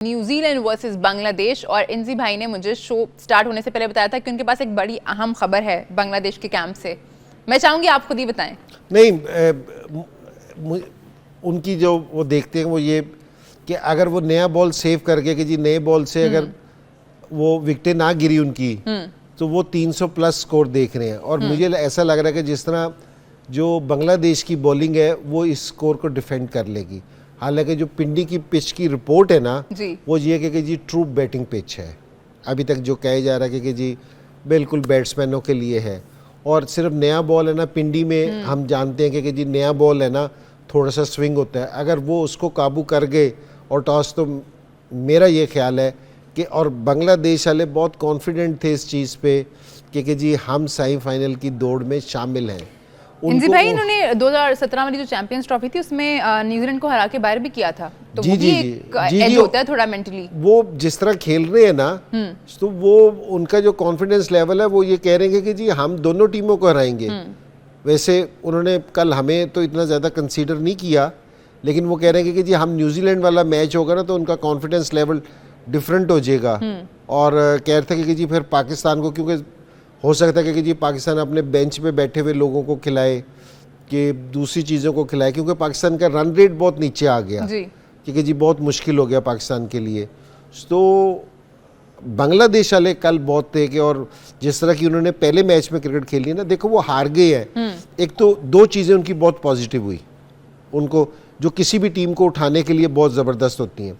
New Zealand versus Bangladesh. और इंजी भाई ने मुझे शो स्टार्ट होने से पहले बताया था कि उनके पास एक बड़ी अहम खबर है बांग्लादेश के कैंप से। मैं चाहूंगी आप खुद ही बताएं। नहीं, उनकी जो वो देखते हैं वो ये कि अगर वो नया बॉल सेव करके कि जी नए बॉल से अगर वो विकेटें ना गिरी उनकी तो वो 300 प्लस स्कोर देख रहे हैं। और मुझे ऐसा लग रहा है कि जिस तरह जो बांग्लादेश की बॉलिंग है वो इस स्कोर को डिफेंड कर लेगी। हालांकि जो पिंडी की पिच की रिपोर्ट है ना वो ये कि जी ट्रू बैटिंग पिच है। अभी तक जो कहा जा रहा है कि जी बिल्कुल बैट्समैनों के लिए है। और सिर्फ नया बॉल है ना, पिंडी में हम जानते हैं कि जी नया बॉल है ना थोड़ा सा स्विंग होता है। अगर वो उसको काबू कर गए और टॉस, तो मेरा ये ख्याल है कि और बांग्लादेश वाले बहुत कॉन्फिडेंट थे इस चीज़ पे कि जी हम सेमीफाइनल की दौड़ में शामिल हैं। इंजी भाई, इन्होंने 2017 वाली जो चैंपियंस ट्रॉफी थी उसमें न्यूजीलैंड को हरा के बाहर भी किया था, तो वो भी एक एज होता है थोड़ा मेंटली। वो जिस तरह खेल रहे हैं ना तो वो उनका जो कॉन्फिडेंस लेवल है वो ये कह रहे हैं कि जी हम दोनों टीमों को हराएंगे। वैसे उन्होंने कल हमें तो इतना ज़्यादा कंसीडर नहीं किया, लेकिन वो कह रहे हैं कि जी हम न्यूजीलैंड वाला मैच होगा ना तो उनका कॉन्फिडेंस लेवल डिफरेंट हो जाएगा। और कह रहे थे कि जी फिर पाकिस्तान को, क्योंकि हो सकता है कि जी पाकिस्तान अपने बेंच पे बैठे हुए लोगों को खिलाए कि दूसरी चीज़ों को खिलाए, क्योंकि पाकिस्तान का रन रेट बहुत नीचे आ गया क्योंकि जी बहुत मुश्किल हो गया पाकिस्तान के लिए। तो बांग्लादेश वाले कल बहुत थे कि, और जिस तरह की उन्होंने पहले मैच में क्रिकेट खेली ना, देखो वो हार गए हैं। एक तो दो चीज़ें उनकी बहुत पॉजिटिव हुई उनको, जो किसी भी टीम को उठाने के लिए बहुत ज़बरदस्त होती हैं।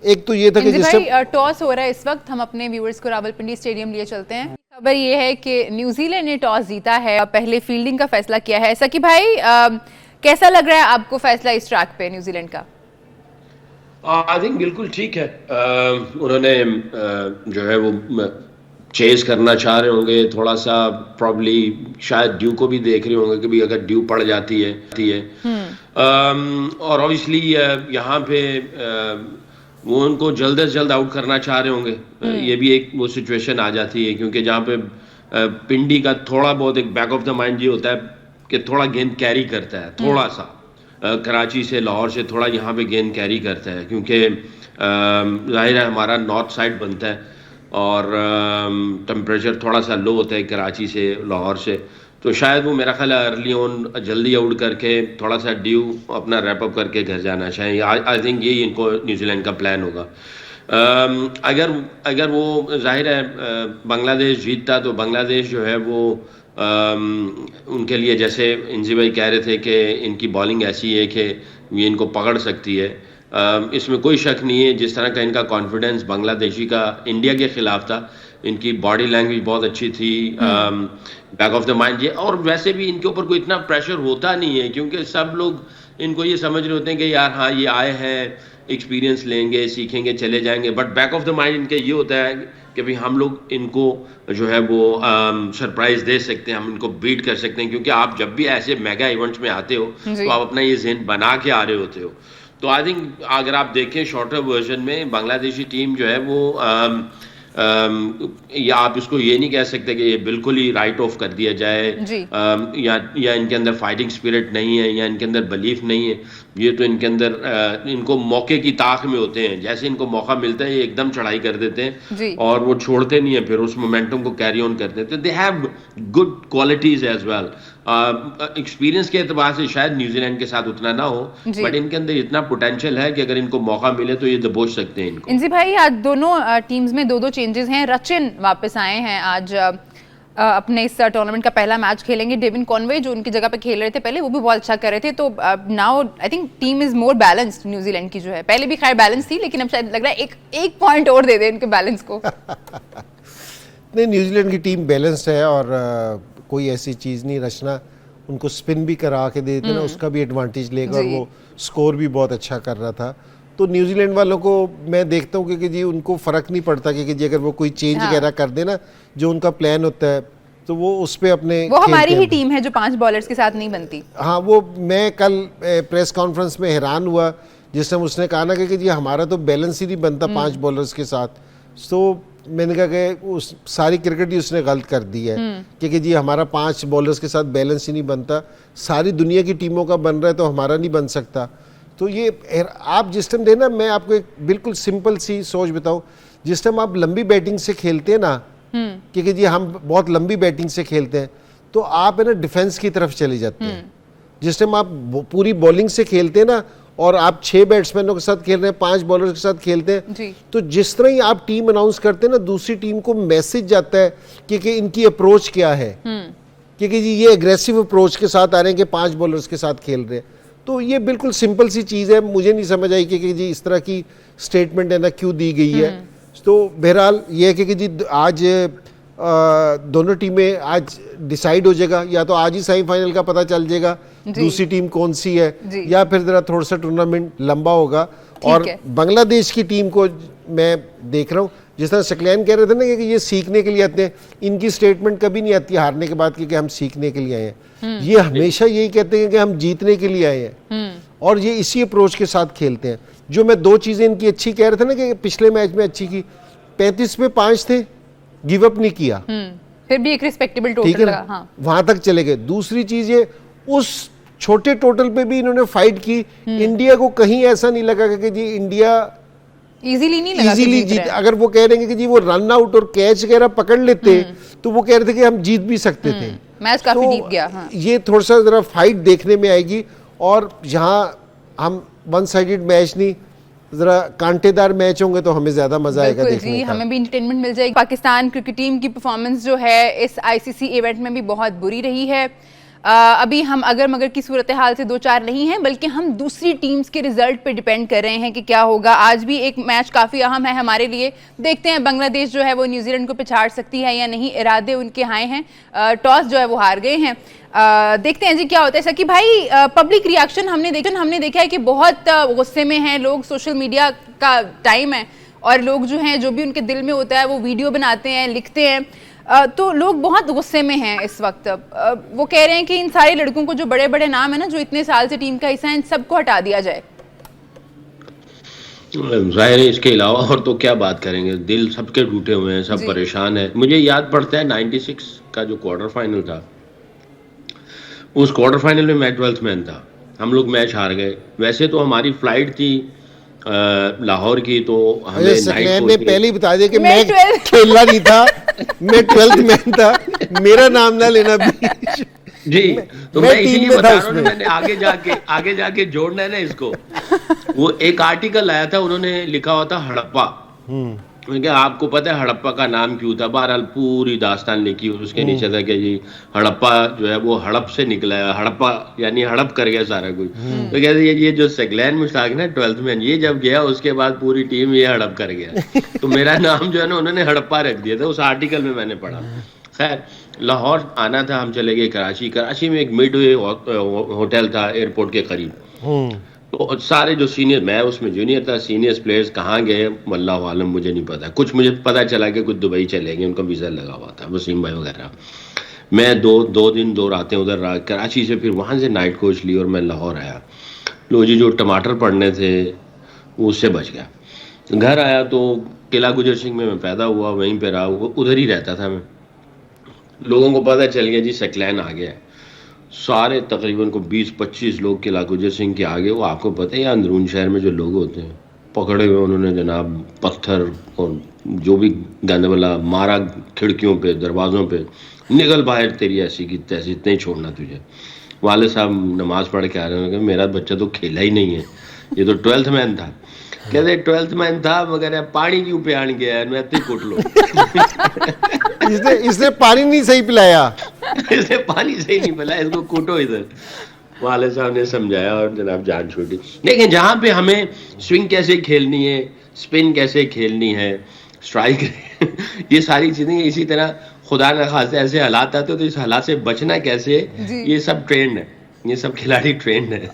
एक तो ये था कि जिससे टॉस हो रहा है इस वक्त, हम अपने व्यूअर्स को रावलपिंडी स्टेडियम लिए चलते हैं। खबर ये है कि न्यूजीलैंड ने टॉस जीता है, पहले फील्डिंग का फैसला किया है। सकी भाई, कैसा लग रहा है आपको फैसला इस ट्रैक पे न्यूजीलैंड का? आई थिंक बिल्कुल ठीक है। उन्होंने जो है वो चेज करना चाह रहे होंगे थोड़ा सा, प्रॉब्ली शायद ड्यू को भी देख रहे होंगे कि भी अगर ड्यू पड़ जाती है और ऑब्वियसली यहाँ पे वो उनको जल्द से जल्द आउट करना चाह रहे होंगे। ये भी एक वो सिचुएशन आ जाती है, क्योंकि जहाँ पे पिंडी का थोड़ा बहुत एक बैक ऑफ द माइंड ये होता है कि थोड़ा गेंद कैरी करता है, थोड़ा सा कराची से लाहौर से थोड़ा यहाँ पे गेंद कैरी करता है, क्योंकि जाहिर है हमारा नॉर्थ साइड बनता है और टेम्परेचर थोड़ा सा लो होता है कराची से लाहौर से, तो शायद वो मेरा ख्याल है अर्ली ऑन जल्दी आउट करके थोड़ा सा ड्यू अपना रैप अप करके घर जाना चाहिए। आई थिंक यही इनको न्यूजीलैंड का प्लान होगा। अगर वो जाहिर है बांग्लादेश जीतता तो बांग्लादेश जो है वो उनके लिए, जैसे इंजी भाई कह रहे थे कि इनकी बॉलिंग ऐसी है कि ये इनको पकड़ सकती है, इसमें कोई शक नहीं है। जिस तरह का इनका कॉन्फिडेंस बांग्लादेशी का इंडिया के खिलाफ था, इनकी बॉडी लैंग्वेज बहुत अच्छी थी, बैक ऑफ द माइंड ये, और वैसे भी इनके ऊपर कोई इतना प्रेशर होता नहीं है, क्योंकि सब लोग इनको ये समझ रहे होते हैं कि यार हाँ ये आए हैं, एक्सपीरियंस लेंगे, सीखेंगे, चले जाएंगे। But back of the mind इनके ये होता है कि भाई हम लोग इनको जो है वो सरप्राइज दे सकते हैं, हम इनको बीट कर सकते हैं, क्योंकि आप जब भी ऐसे मेगा इवेंट्स में आते हो तो आप अपना ये ज़हन बना के आ रहे होते हो। तो आई थिंक अगर आप देखें शॉर्टर वर्जन में बांग्लादेशी टीम जो है वो या आप इसको ये नहीं कह सकते कि ये बिल्कुल ही राइट ऑफ कर दिया जाए, या इनके अंदर फाइटिंग स्पिरिट नहीं है या इनके अंदर बिलीफ नहीं है। ये तो इनके अंदर इनको मौके की ताक में होते हैं, जैसे इनको मौका मिलता है ये एकदम चढ़ाई कर देते हैं और वो छोड़ते नहीं है, फिर उस मोमेंटम को कैरी ऑन कर देते हैं। They have good qualities as well. Experience के एतबार से शायद न्यूजीलैंड के साथ उतना ना हो, बट इनके अंदर इतना पोटेंशियल है कि अगर इनको मौका मिले तो ये दबोच सकते हैं इनको। इंजी भाई, आज दोनों टीम्स में दो चेंजेस हैं। रचिन वापस आए हैं आज, अपने इस टूर्नामेंट का पहला मैच खेलेंगे। डेविन कॉनवे जो उनकी जगह पे खेल रहे थे पहले, वो भी बहुत अच्छा कर रहे थे। तो now I think team is more balanced New Zealand की जो है, पहले भी खैर बैलेंस थी, लेकिन अब शायद लग रहा है एक पॉइंट और दे दे इनके बैलेंस को। नहीं, न्यूजीलैंड की टीम बैलेंस्ड है और कोई ऐसी चीज़ नहीं, रचना उनको स्पिन भी करा के देते ना, उसका भी एडवांटेज लेगा और वो स्कोर भी बहुत अच्छा कर रहा था। तो न्यूजीलैंड वालों को मैं देखता हूँ कि जी उनको फ़र्क नहीं पड़ता कि जी अगर वो कोई चेंज वगैरह कर देना, जो उनका प्लान होता है तो वो उस पर अपने, वो हमारी ही टीम है जो 5 बॉलर्स के साथ नहीं बनती। हाँ, वो मैं कल प्रेस कॉन्फ्रेंस में हैरान हुआ जिस समय उसने कहा ना कि जी हमारा तो बैलेंस ही नहीं बनता 5 बॉलर्स के साथ। तो मैंने कहा कि उस सारी क्रिकेट ही उसने गलत कर दी है कि जी हमारा 5 बॉलर्स के साथ बैलेंस ही नहीं बनता, सारी दुनिया की टीमों का बन रहा है तो हमारा नहीं बन सकता। तो ये आप जिस टाइम देना, मैं आपको एक बिल्कुल सिंपल सी सोच बताऊं, जिस टाइम आप लंबी बैटिंग से खेलते हैं ना, क्योंकि जी हम बहुत लंबी बैटिंग से खेलते हैं, तो आप है ना डिफेंस की तरफ चले जाते हैं। जिस टाइम आप पूरी बॉलिंग से खेलते हैं ना, और आप 6 बैट्समैनों के साथ खेल रहे हैं, 5 बॉलर्स के साथ खेलते हैं, तो जिस तरह ही आप टीम अनाउंस करते हैं ना, दूसरी टीम को मैसेज जाता है कि इनकी अप्रोच क्या है, क्योंकि जी ये एग्रेसिव अप्रोच के साथ आ रहे हैं कि 5 बॉलर्स के साथ खेल रहे हैं। तो ये बिल्कुल सिंपल सी चीज़ है, मुझे नहीं समझ आई कि जी इस तरह की स्टेटमेंट है ना क्यों दी गई है। तो बहरहाल ये है कि जी आज दोनों टीमें आज डिसाइड हो जाएगा, या तो आज ही सेमीफाइनल का पता चल जाएगा दूसरी टीम कौन सी है, या फिर जरा थोड़ा सा टूर्नामेंट लंबा होगा। और बांग्लादेश की टीम को मैं देख रहा हूँ, जिस तरह सकलैन कह रहे थे ना कि ये सीखने के लिए आते हैं, इनकी स्टेटमेंट कभी नहीं आती हारने के बाद कि हम सीखने के लिए आए हैं। ये हमेशा यही कहते हैं कि हम जीतने के लिए आए हैं, और ये इसी अप्रोच के साथ खेलते हैं। जो मैं 2 चीज़ें इनकी अच्छी कह रहे थे ना कि पिछले मैच में अच्छी की, 35 पे 5 थे, गिव अप नहीं किया, फिर भी एक रिस्पेक्टेबल ठीक टोटल है ना, वहां तक चले गए। दूसरी चीज ये, उस छोटे टोटल पे भी इन्होंने फाइट की। इंडिया को कहीं ऐसा नहीं लगा कि जी इंडिया इजीली नहीं लगा इजीली जीत। अगर वो कह रहे हैं कि जी वो रन आउट और कैच वगैरह पकड़ लेते, तो वो कह रहे थे कि हम जीत भी सकते थे। मैच काफी तो डीप गया। हाँ। ये थोड़ा सा जरा फाइट देखने में आएगी, और जहां हम वन साइडेड मैच नहीं, जरा कांटेदार मैच होंगे तो हमें ज्यादा मजा आएगा देखने का। हमें भी एंटरटेनमेंट मिल जाएगी। पाकिस्तान क्रिकेट टीम की परफॉर्मेंस जो है इस आईसीसी इवेंट में भी बहुत बुरी रही है। अभी हम अगर मगर की सूरत हाल से 2-4 नहीं हैं, बल्कि हम दूसरी टीम्स के रिजल्ट पे डिपेंड कर रहे हैं कि क्या होगा। आज भी एक मैच काफ़ी अहम है हमारे लिए। देखते हैं बांग्लादेश जो है वो न्यूजीलैंड को पिछाड़ सकती है या नहीं। इरादे उनके हाई हैं, टॉस जो है वो हार गए हैं। देखते हैं जी क्या होता है। सकी भाई, पब्लिक रिएक्शन हमने देखा है कि बहुत गुस्से में हैं लोग। सोशल मीडिया का टाइम है और लोग जो हैं, जो भी उनके दिल में होता है वो वीडियो बनाते हैं, लिखते हैं। तो लोग बहुत गुस्से में हैं इस वक्त। वो कह रहे हैं कि इन सारे लड़कों को, जो बड़े बड़े नाम है ना, जो इतने साल से टीम का हिस्सा है, इन सबको हटा दिया जाए। जाहिर है इसके अलावा और तो क्या बात करेंगे। दिल सबके टूटे हुए हैं, सब परेशान है। मुझे याद पड़ता है 96 का जो क्वार्टर फाइनल था, उस क्वार्टर फाइनल में मैं 12th मैन था। हम लोग मैच हार गए। वैसे तो हमारी फ्लाइट थी लाहौर की, तो हमें ने पहले ही बता दिया कि मैं खेलना नहीं था, मैं 12th मैन था, मेरा नाम ना लेना भी जी। तो मैं इसीलिए बता रहा हूँ, मैंने आगे जाके जोड़ना है ना इसको। वो एक आर्टिकल आया था, उन्होंने लिखा हुआ था हड़प्पा। आपको पता है हड़प्पा का नाम क्यों था? बहरहाल पूरी दास्तान लिखी, उसके नीचे था कि जी हड़प्पा जो है वो हड़प से निकला है, हड़प्पा यानी हड़प कर गया सारा कुछ। तो कहते ये जो सकलैन मुश्ताक ना 12th मैन, ये जब गया उसके बाद पूरी टीम ये हड़प कर गया। तो मेरा नाम जो है ना उन्होंने हड़प्पा रख दिया था, उस आर्टिकल में मैंने पढ़ा। खैर, लाहौर आना था, हम चले गए कराची में एक मिडवे होटल था एयरपोर्ट के करीब। तो सारे जो सीनियर, मैं उसमें जूनियर था, सीनियर प्लेयर्स कहाँ गए वल्लाहु आलम, मुझे नहीं पता। कुछ मुझे पता चला कि कुछ दुबई चले गए, उनका वीज़ा लगा हुआ था, वसीम भाई वगैरह। मैं दो दिन 2 रातें उधर रहा कराची से, फिर वहाँ से नाइट कोच ली और मैं लाहौर आया। लो जी, जो टमाटर पड़ने थे उससे बच गया। घर आया तो किला गुजर सिंह में मैं पैदा हुआ, वहीं पर रहा, उधर ही रहता था मैं। लोगों को पता चल गया जी सकलैन आ गया है। सारे तकरीबन को 20-25 लोग किला गुजर सिंह के आगे, वो आपको पता है अंदरून शहर में जो लोग होते हैं, पकड़े हुए उन्होंने जनाब पत्थर और जो भी गंदवला मारा, खिड़कियों पे, दरवाज़ों पे, निकल बाहर, तेरी ऐसी की तैसी, नहीं छोड़ना तुझे। वाले साहब नमाज पढ़ के आ रहे हैं, मेरा बच्चा तो खेला ही नहीं है, ये तो 12th मैन था। कहते 12th मैन था मगर पानी क्यों पियान गया, मैं तो कुट लो। इसने पानी नहीं सही पिलाया, इसने पानी सही नहीं पिलाया, इसको कूटो इधर। वाले साहब ने समझाया और जनाब जान छूटी। लेकिन जहाँ पे हमें स्विंग कैसे खेलनी है, स्पिन कैसे खेलनी है, स्ट्राइक ये सारी चीजें, इसी तरह खुदा न खास्ता ऐसे हालात आते तो इस हालात से बचना कैसे, ये सब ट्रेंड है, ये सब खिलाड़ी ट्रेंड है।